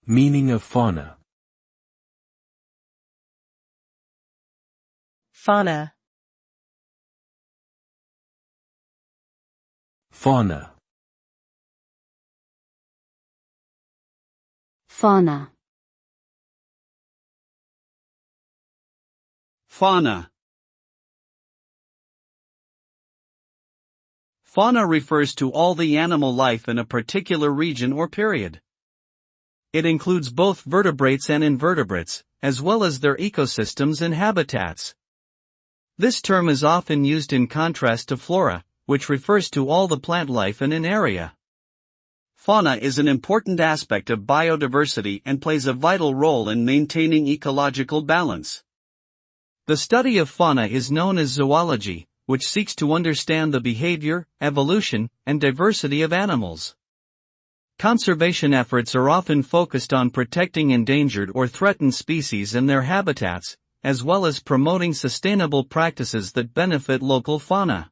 Meaning of fauna. Fauna. Fauna. Fauna. Fauna. Fauna refers to all the animal life in a particular region or period. It includes both vertebrates and invertebrates, as well as their ecosystems and habitats. This term is often used in contrast to flora, which refers to all the plant life in an area. Fauna is an important aspect of biodiversity and plays a vital role in maintaining ecological balance. The study of fauna is known as zoology, which seeks to understand the behavior, evolution, and diversity of animals. Conservation efforts are often focused on protecting endangered or threatened species and their habitats, as well as promoting sustainable practices that benefit local fauna.